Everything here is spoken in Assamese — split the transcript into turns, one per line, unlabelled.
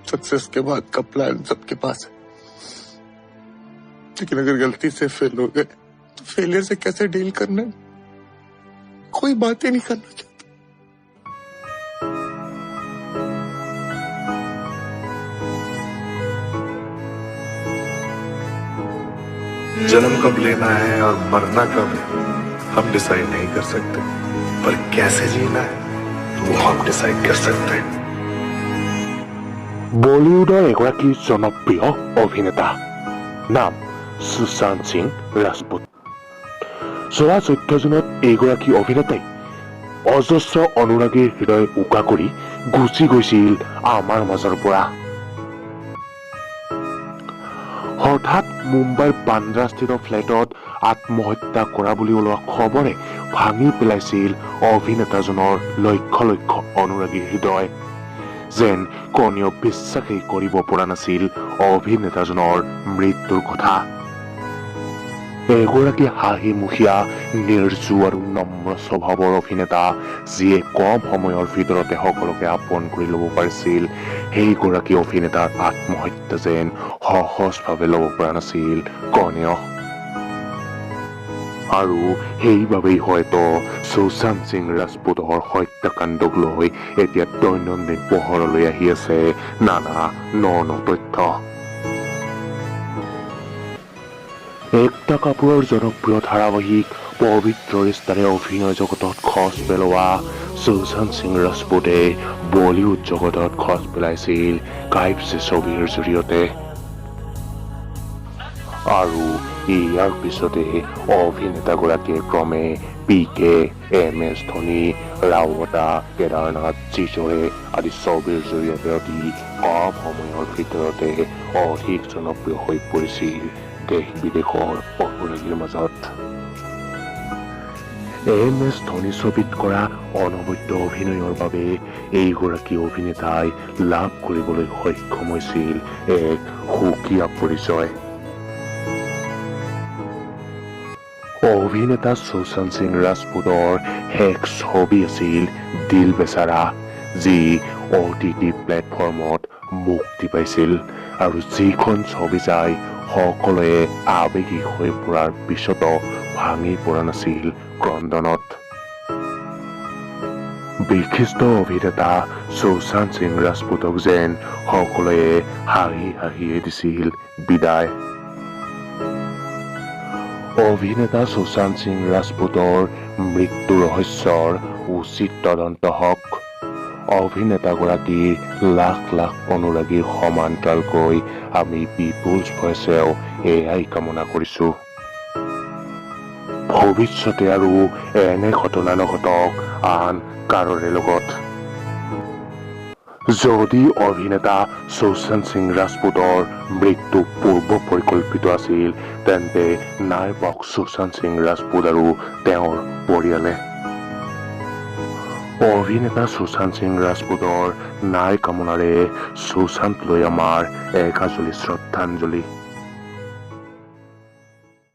सक्सेस के बाद का प्लान सबके पास है, लेकिन अगर गलती से फेल हो गए तो फेलियर से कैसे डील करना है कोई बात ही नहीं करना चाहता।
जन्म कब लेना है और मरना कब है हम डिसाइड नहीं कर सकते, पर कैसे जीना है वो हम डिसाइड कर सकते हैं।
বলিউডৰ এগৰাকী জনপ্ৰিয় অভিনেতা নাম সুশান্ত সিং ৰাজপুত। যোৱা 14 জুনত এইগৰাকী অভিনেতাই অজস্ৰ অনুৰাগীৰ হৃদয় উকা কৰি গুচি গৈছিল আমাৰ মাজৰ পৰা। হঠাৎ মুম্বাইৰ বান্দ্ৰাস্থিত ফ্লেটত আত্মহত্যা কৰা বুলি ওলোৱা খবৰে ভাঙি পেলাইছিল অভিনেতাজনৰ লক্ষ লক্ষ অনুৰাগীৰ হৃদয়। যেন কোনেও বিশ্বাসেই কৰিব পৰা নাছিল অভিনেতাজনৰ মৃত্যুৰ কথা। এগৰাকী হাঁহিমুখীয়া নিৰ্জু আৰু নম্ৰ স্বভাৱৰ অভিনেতা যিয়ে কম সময়ৰ ভিতৰতে সকলোকে আপোন কৰি ল'ব পাৰিছিল, সেইগৰাকী অভিনেতাৰ আত্মহত্যা যেন সহজভাৱে ল'ব পৰা নাছিল কোনেও। আৰু সেইবাবেই হয়তো সুশান্ত সিং ৰাজপুতৰ হত্যাকাণ্ডক লৈ এতিয়া দৈনন্দিন পোহৰলৈ আহি আছে নানা ন তথ্য। একটা কাপুৰৰ জনপ্ৰিয় ধাৰাবাহিক পবিত্ৰ ৰিস্তাৰে অভিনয় জগতত খচ পেলোৱা সুশান্ত সিং ৰাজপুতে বলিউড জগতত খচ পেলাইছিল কাইপছে ছবিৰ জৰিয়তে। আৰু ইয়াৰ পিছতে অভিনেতাগৰাকীয়ে ক্ৰমে PK, MS ধোনী, ৰাৱতা, কেদাৰনাথ, চিজৰে আদি ছবিৰ জৰিয়তে অতি কম সময়ৰ ভিতৰতে অধিক জনপ্ৰিয় হৈ পৰিছিল দেশ বিদেশৰ অনুৰাগীৰ মাজত। MS ধোনী ছবিত কৰা অনবদ্য অভিনয়ৰ বাবে এইগৰাকী অভিনেতাই লাভ কৰিবলৈ সক্ষম হৈছিল এক সুকীয়া পৰিচয়। অভিনেতা সুশান্ত সিং ৰাজপুতৰ শেষ ছবি আছিল দিল বেচাৰা, যি OTT প্লেটফৰ্মত মুক্তি পাইছিল। আৰু যিখন ছবি চাই সকলোৱে আৱেগিক হৈ পৰাৰ পিছতো ভাঙি পৰা নাছিল ক্ৰন্দনত। বিশিষ্ট অভিনেতা সুশান্ত সিং ৰাজপুতক যেন সকলোৱে হাঁহি হাঁহিয়ে দিছিল বিদায়। অভিনেতা সুশান্ত সিং ৰাজপুতৰ মৃত্যু ৰহস্যৰ উচিত তদন্ত হওক। অভিনেতাগৰাকীৰ লাখ লাখ অনুৰাগীৰ সমান্তৰালকৈ আমি পিপুলছ ভইচেও এয়াই কামনা কৰিছো। ভৱিষ্যতে আৰু এনে ঘটনা নঘটক আন কাৰোৰে লগত। যদি অভিনেতা সুশান্ত সিং ৰাজপুতৰ মৃত্যু পূৰ্ব পৰিকল্পিত আছিল, তেন্তে নাই পাওক সুশান্ত সিং ৰাজপুত আৰু তেওঁৰ পৰিয়ালে। অভিনেতা সুশান্ত সিং ৰাজপুতৰ নাই কামনাৰে সুশান্তলৈ আমাৰ একাজলি শ্ৰদ্ধাঞ্জলি।